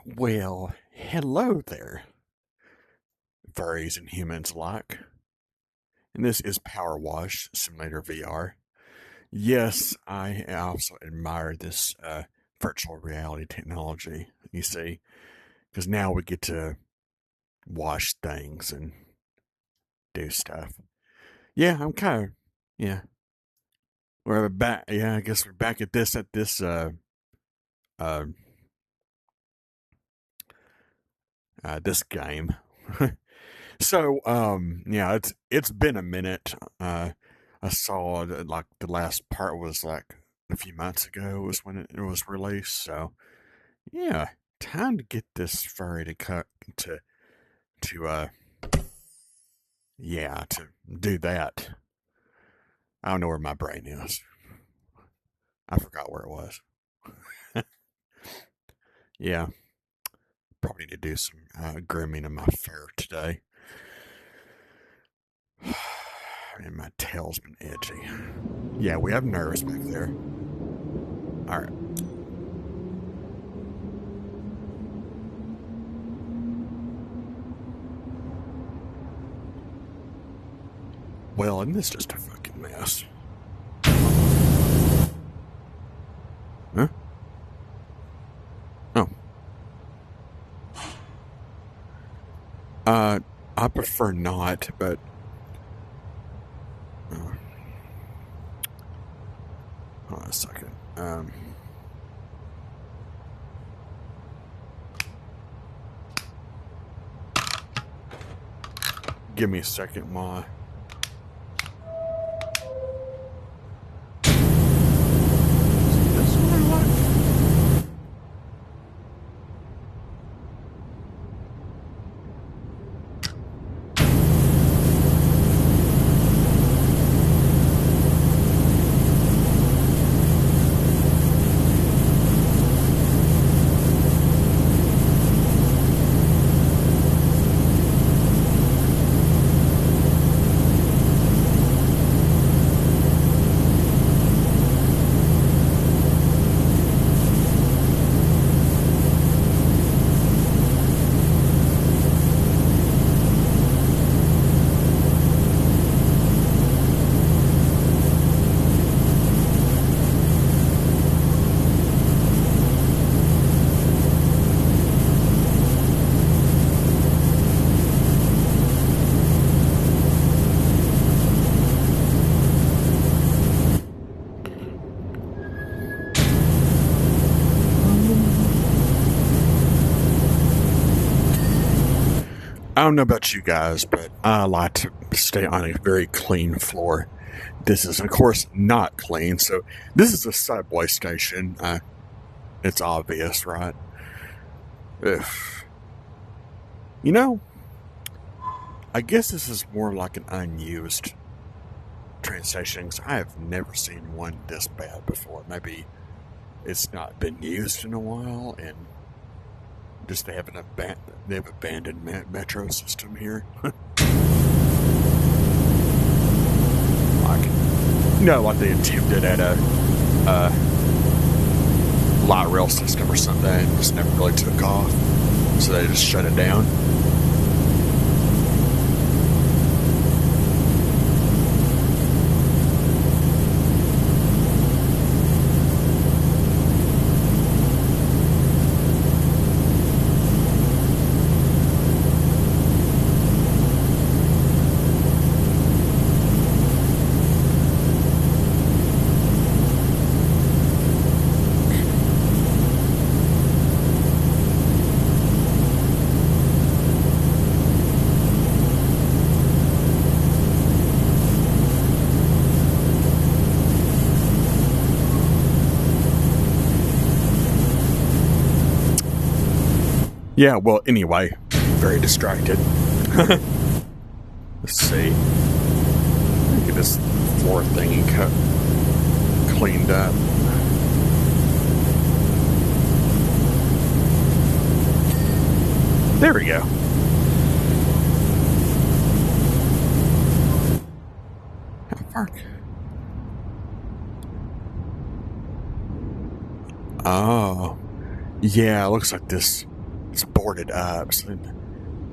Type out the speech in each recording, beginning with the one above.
Well, hello there, furries and humans alike. And this is Powerwash Simulator VR. Yes, I also admire this virtual reality technology, you see, because now we get to wash things and do stuff. Yeah, I'm kind of, yeah. We're back, yeah, I guess we're back at uh, this game. So, yeah, it's been a minute. I saw that, like the last part was like a few months ago was when it was released. So, yeah, time to get this furry to cut to yeah, to do that. I don't know where my brain is. I forgot where it was. Yeah, probably need to do some grooming of my fur today. And my tail's been itchy. Yeah, we have nerves back there. All right. Well, isn't this just a fucking mess? Huh? Oh. I prefer not, but hold on a second. Give me a second, Ma. This what I like? I don't know about you guys, but I like to stay on a very clean floor. This is, of course, not clean. So this is a subway station. It's obvious, right? Ugh. You know, I guess this is more like an unused train station because I have never seen one this bad before. Maybe it's not been used in a while, and just they have abandoned metro system here. Like, like they attempted at a light rail system or something, and just never really took off, so they just shut it down. Yeah, well, anyway, very distracted. Let's see. Get this floor thingy cleaned up. There we go. How far? Oh. Yeah, it looks like this It's boarded up. So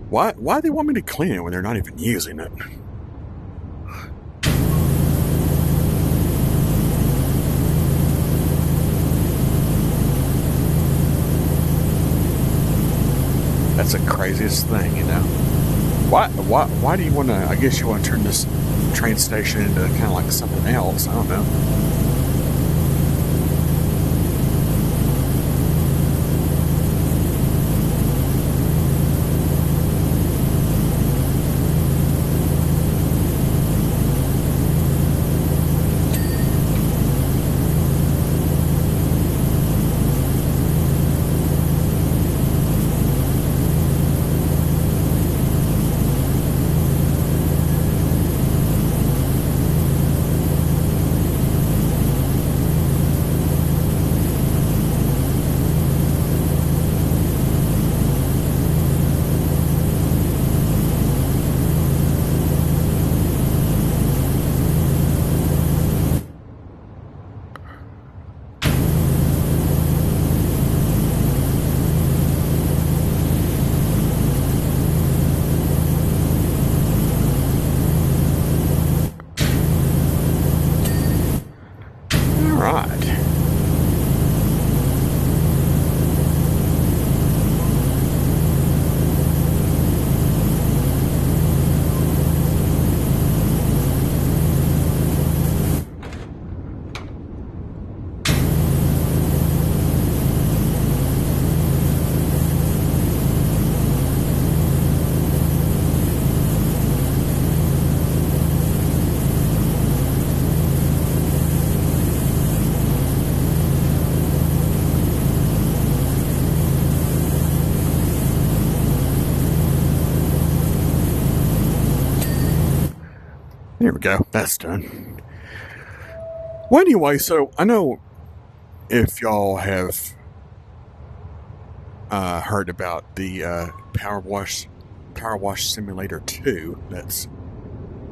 why do they want me to clean it when they're not even using it? That's the craziest thing, you know. Why do you want to? I guess you want to turn this train station into kind of like something else. I don't know. There we go. That's done. Well, anyway, so I know if y'all have heard about the Powerwash Simulator 2, that's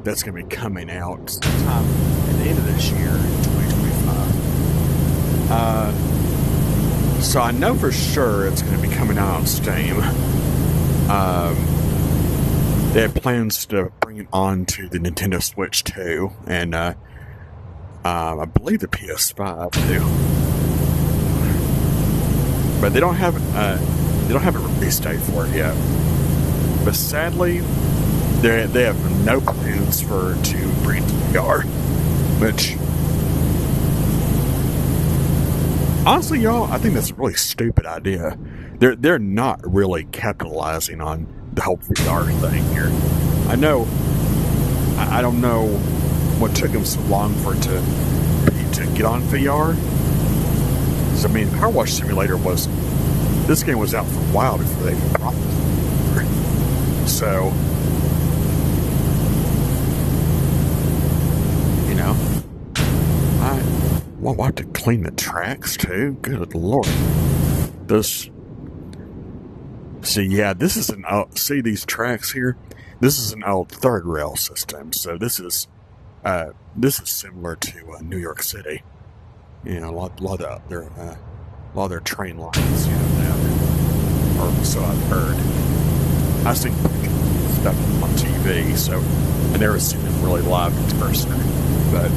going to be coming out sometime at the end of this year, in 2025. So I know for sure it's going to be coming out on Steam. They have plans to bring it on to the Nintendo Switch too, and I believe the PS5 too. But they don't have a release date for it yet. But sadly, they have no plans to bring it to VR. Which, honestly, y'all, I think that's a really stupid idea. They're not really capitalizing on the whole VR thing here. I don't know what took them so long for it to get on VR. Because, I mean, Powerwash Simulator this game was out for a while before they even brought it. So, you know, we'll have to clean the tracks too. Good Lord. See, yeah, this is see these tracks here? This is an old third rail system. So this is similar to New York City. You know, a lot of their train lines, you know, now, or so I've heard. I've seen stuff on TV, so I never seen it really live in person, but.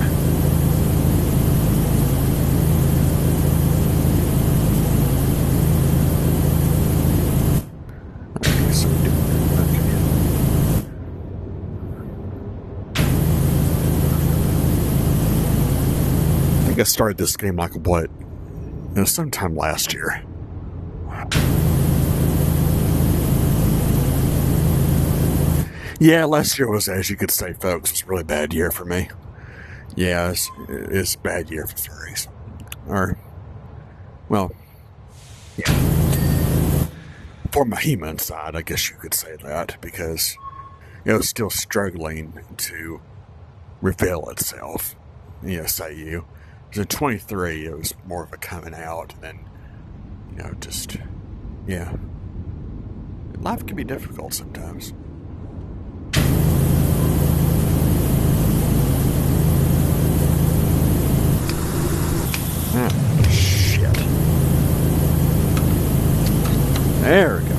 I think I started this game like sometime last year. Yeah, last year was, as you could say, folks, was a really bad year for me. Yeah, it's a bad year for furries. Or, well, yeah. For my human side, I guess you could say that, because it was still struggling to reveal itself. SAU. In 23, it was more of a coming out, and then, just, yeah. Life can be difficult sometimes. Ah, shit. There we go.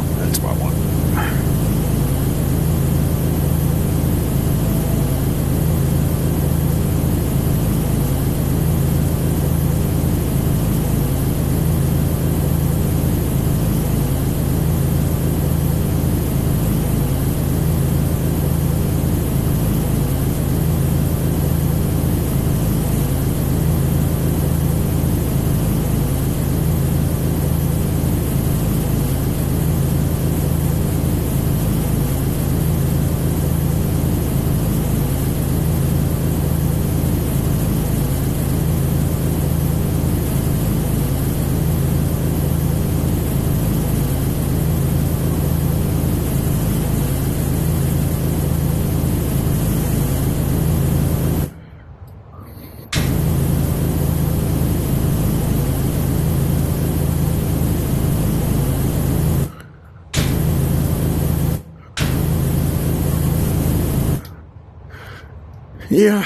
Yeah.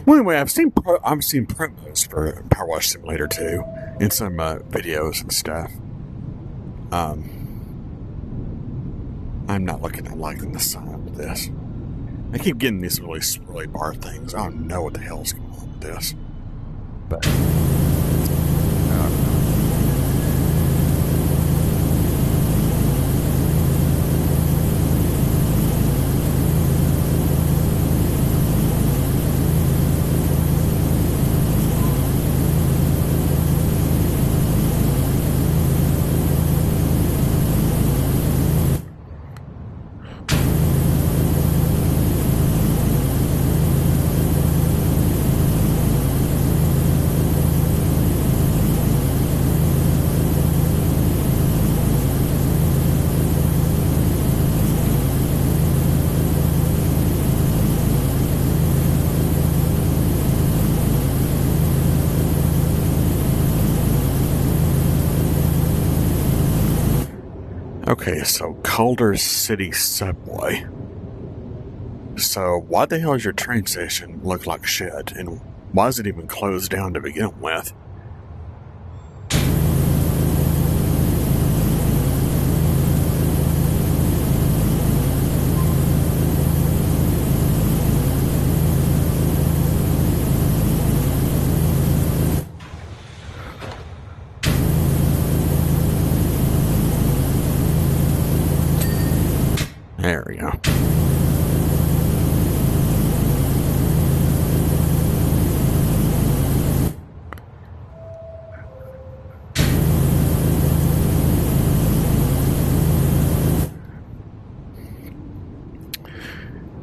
Well, anyway, I've seen promos for Powerwash Simulator 2 in some videos and stuff. I'm not liking the sign of this. I keep getting these really swirly bar things. I don't know what the hell's going on with this, but I don't know. Okay, so Calder City Subway. So why the hell does your train station look like shit? And why is it even closed down to begin with? There we go.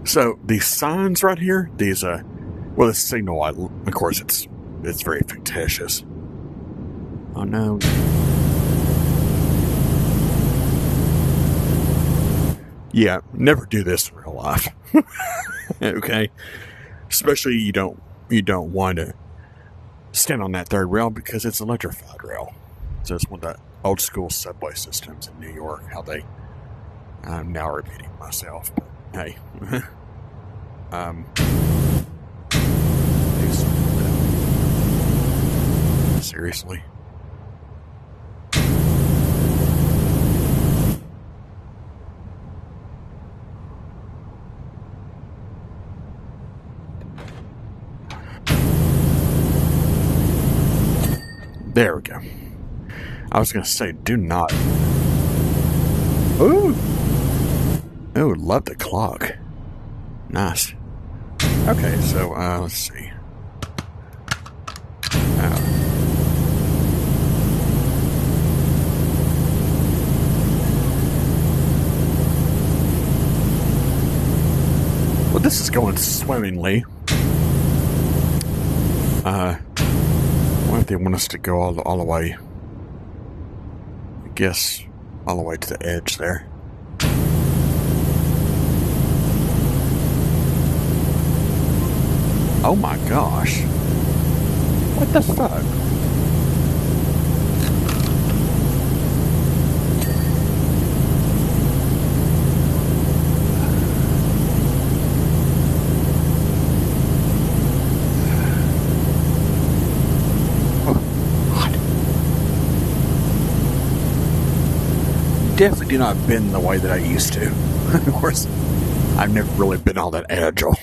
So these signs right here, these well, the signal light, of course, it's very fictitious. Oh no. Yeah, never do this in real life. Okay? Especially you don't want to stand on that third rail because it's electrified rail. So it's one of the old school subway systems in New York, how they I'm now repeating myself, but hey. Seriously. There we go. I was going to say, do not. Ooh. Ooh, love the clock. Nice. Okay, so, let's see. Well, this is going swimmingly. Why don't they want us to go all the way? I guess all the way to the edge there. Oh my gosh. What the fuck? Definitely do not bend the way that I used to. Of course, I've never really been all that agile.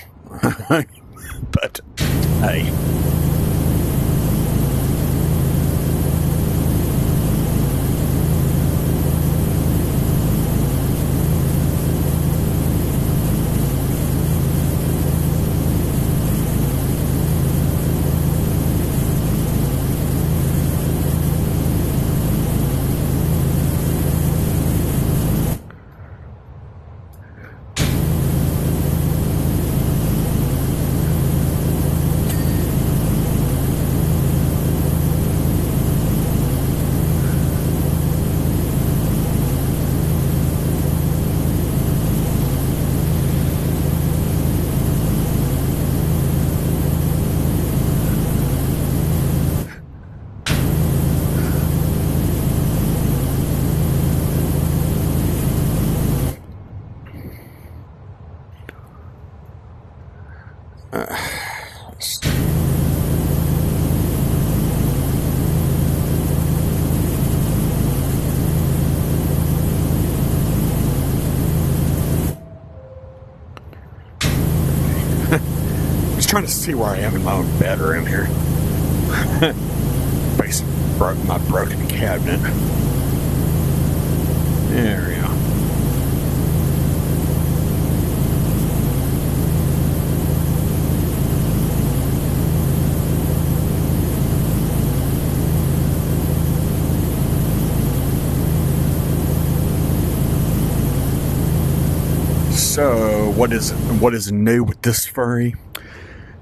But, hey. trying to see where I am in my own bedroom here. Basically, broke my broken cabinet. There we go. So, what is new with this furry?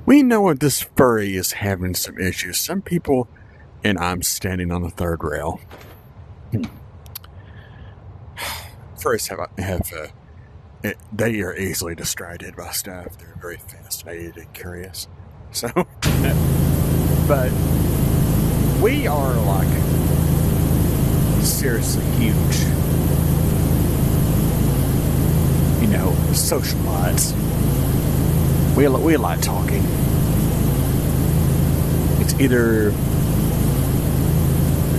We know that this furry is having some issues. Some people, and I'm standing on the third rail. Furries they are easily distracted by stuff. They're very fascinated and curious. So, but we are like seriously huge. You know, socialites. We like talking. It's either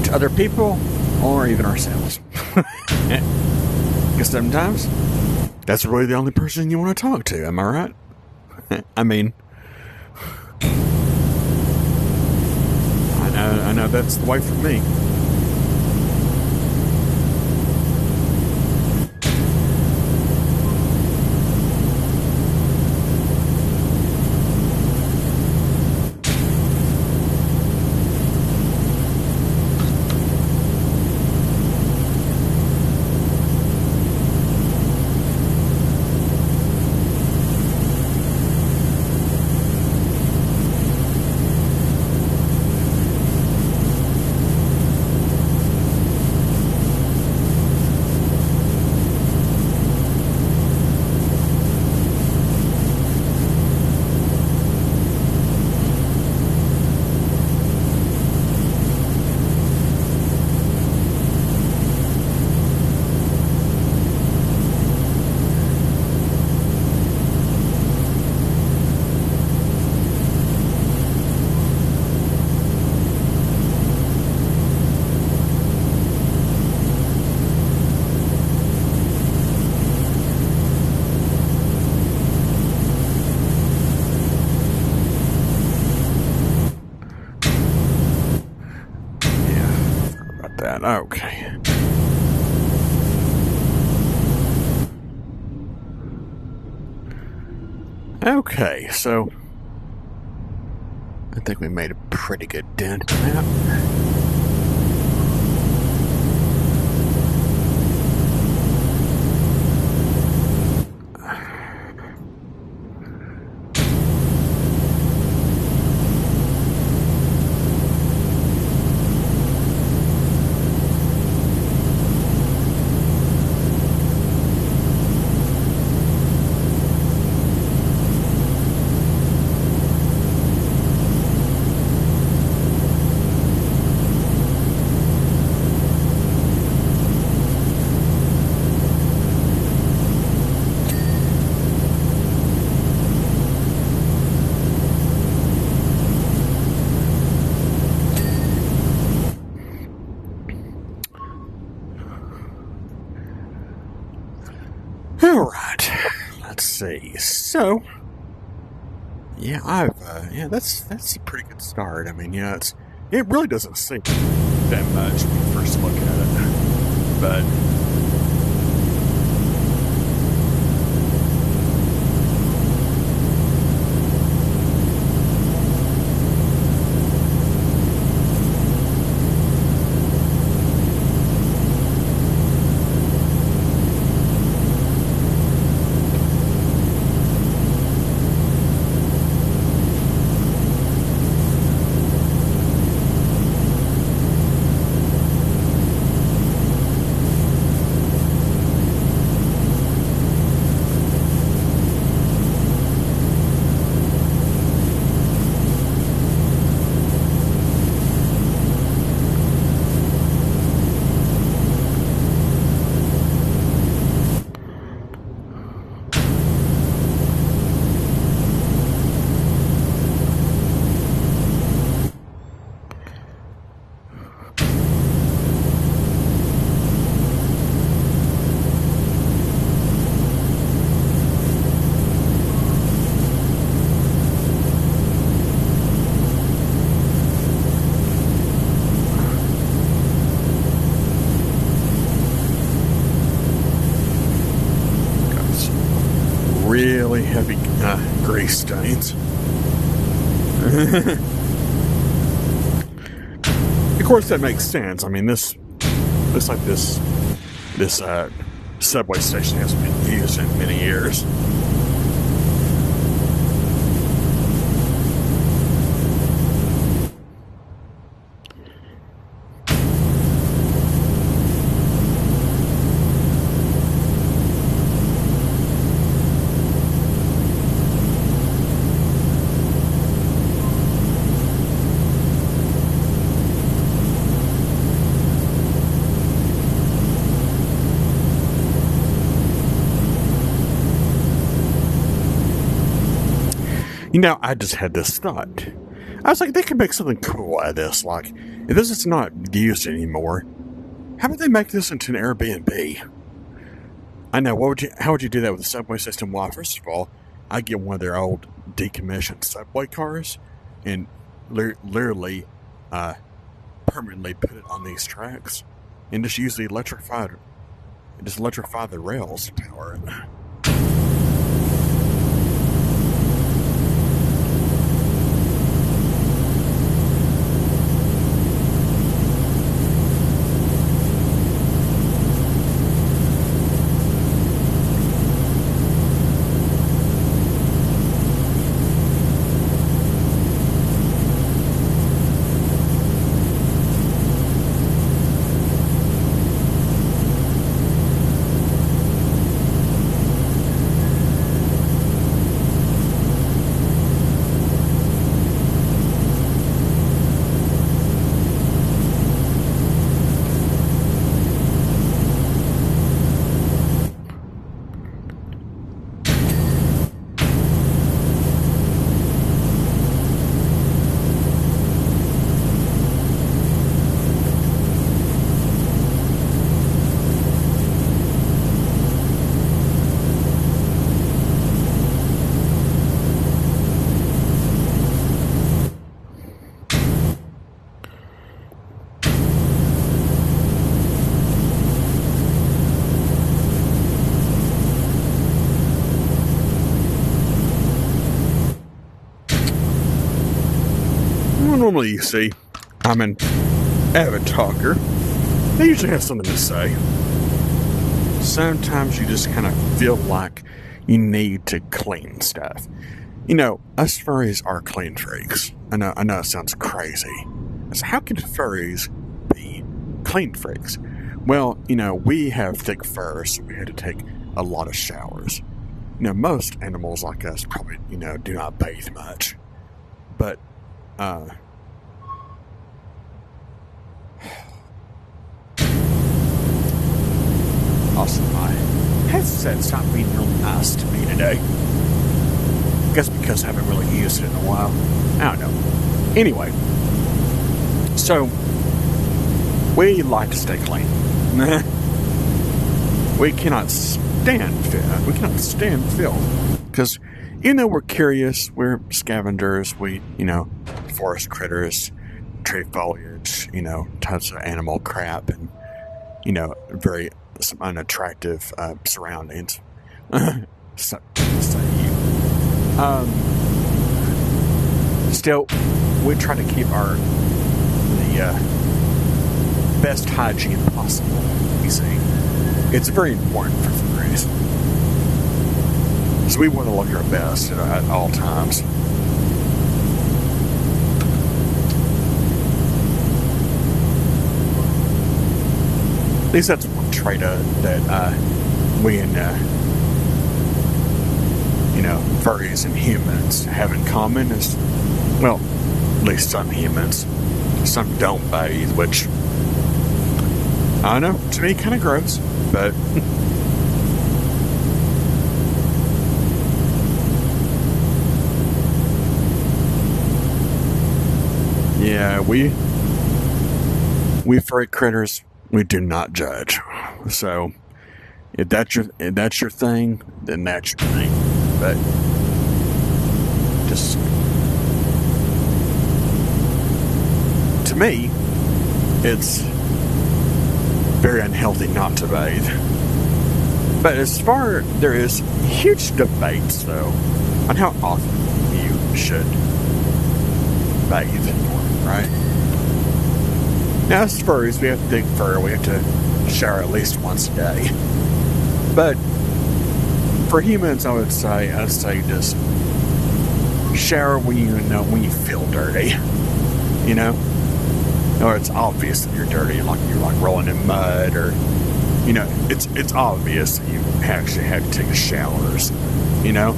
to other people or even ourselves. Because sometimes that's really the only person you want to talk to. Am I right? I mean, I know that's the way for me. Okay. Okay, so I think we made a pretty good dent in that. Alright, let's see. So, yeah, that's a pretty good start. I mean, yeah, it really doesn't seem that much when you first look at it, but heavy grease stains. Of course, that makes sense. I mean, this subway station hasn't been used in many years. You know, I just had this thought. I was like, they could make something cool out of this. Like, if this is not used anymore, how about they make this into an Airbnb? I know. How would you do that with the subway system? Well, first of all, I'd get one of their old decommissioned subway cars and literally permanently put it on these tracks and just use the electrify the rails to power it. Normally, you see, I'm an avid talker. They usually have something to say. Sometimes you just kind of feel like you need to clean stuff. You know, us furries are clean freaks. I know it sounds crazy. So how can furries be clean freaks? Well, you know, we have thick fur, so we had to take a lot of showers. You know, most animals like us probably, you know, do not bathe much. But, Austin, my headset stopped being real nice to me today. I guess because I haven't really used it in a while. I don't know. Anyway, so we like to stay clean. We cannot stand filth. Because even though we're curious, we're scavengers. We, you know, forest critters, tree foliage, you know, types of animal crap, and you know, some unattractive surroundings. Still, we try to keep the best hygiene possible. You see, it's very important for furries, so we want to look our best at all times. At least that's one trait that we and you know, furries and humans have in common is, well, at least some humans. Some don't bathe, which I don't know, to me kind of gross, but yeah, we furry critters, we do not judge. So if that's your thing, then that's your thing. But just to me, it's very unhealthy not to bathe. But as far, there is huge debates, though, on how often you should bathe, right? Now, as furries, we have thick fur. We have to shower at least once a day. But for humans, I'd say just shower when you feel dirty, you know, or it's obvious that you're dirty, like you're like rolling in mud, or you know, it's obvious that you actually have to take a showers, you know.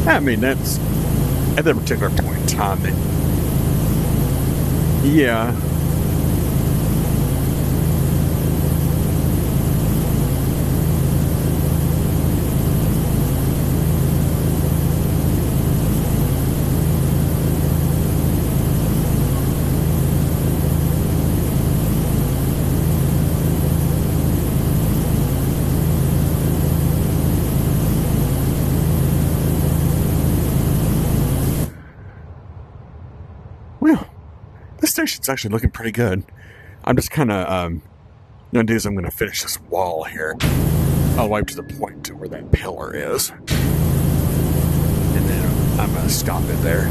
I mean, that's at that particular point in time that, yeah. Well, this station's actually looking pretty good. I'm just kind of gonna do is I'm gonna finish this wall here all the way up to the point to where that pillar is, and then I'm gonna stop it there.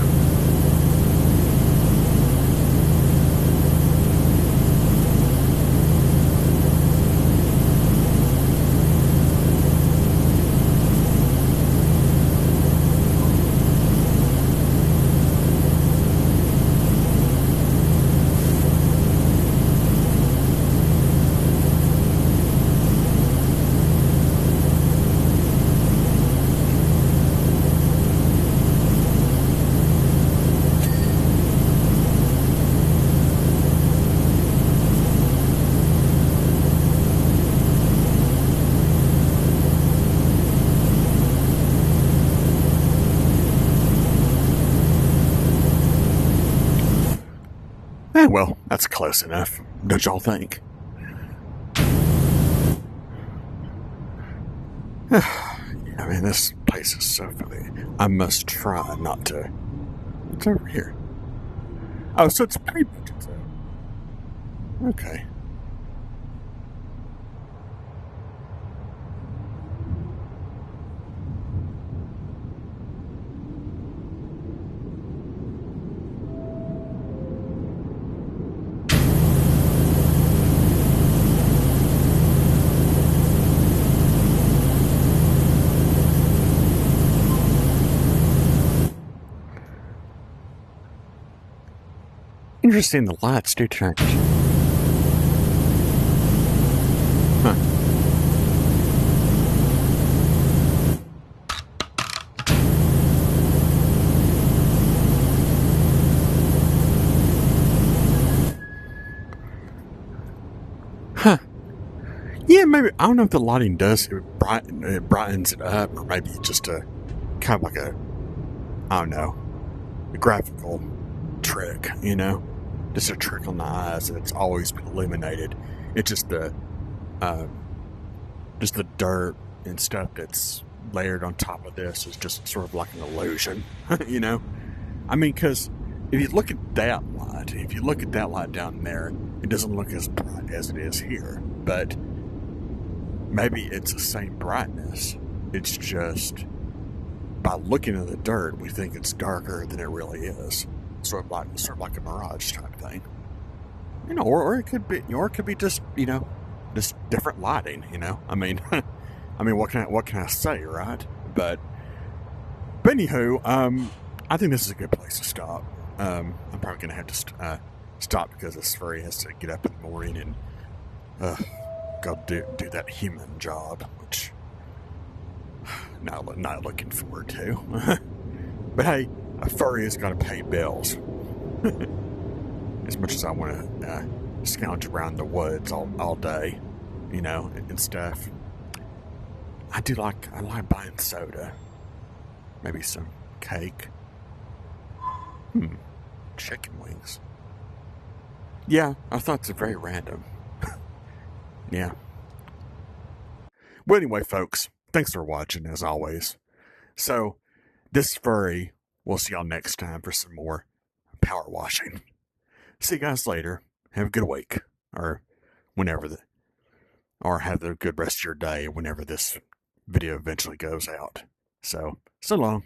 Well, that's close enough, don't y'all think? I mean, this place is so funny. I must try not to. What's over here? Oh, so it's pre-booked. Okay. Interesting, the lights do change. Huh. Huh. Yeah, maybe. I don't know if the lighting does. It brightens it up, or maybe just a kind of like a, I don't know, a graphical trick, you know? Just a trick on the eyes, and it's always been illuminated. It's just the dirt and stuff that's layered on top of this is just sort of like an illusion, you know? I mean, because if you look at that light down there, it doesn't look as bright as it is here. But maybe it's the same brightness. It's just by looking at the dirt, we think it's darker than it really is. Sort of like a mirage type thing, you know, or it could be just, you know, just different lighting, you know. I mean, what can I say, right? But anywho, I think this is a good place to stop. I'm probably gonna have to stop because this furry has to get up in the morning and go do that human job, which not looking forward to. But hey, a furry has got to pay bills. As much as I want to scrounge around the woods all day, you know, and stuff. I like buying soda. Maybe some cake. Chicken wings. Yeah, I thought it's very random. Yeah. Well, anyway, folks, thanks for watching, as always. So, this furry, we'll see y'all next time for some more power washing. See you guys later. Have a good week, or whenever or have a good rest of your day, whenever this video eventually goes out. So long.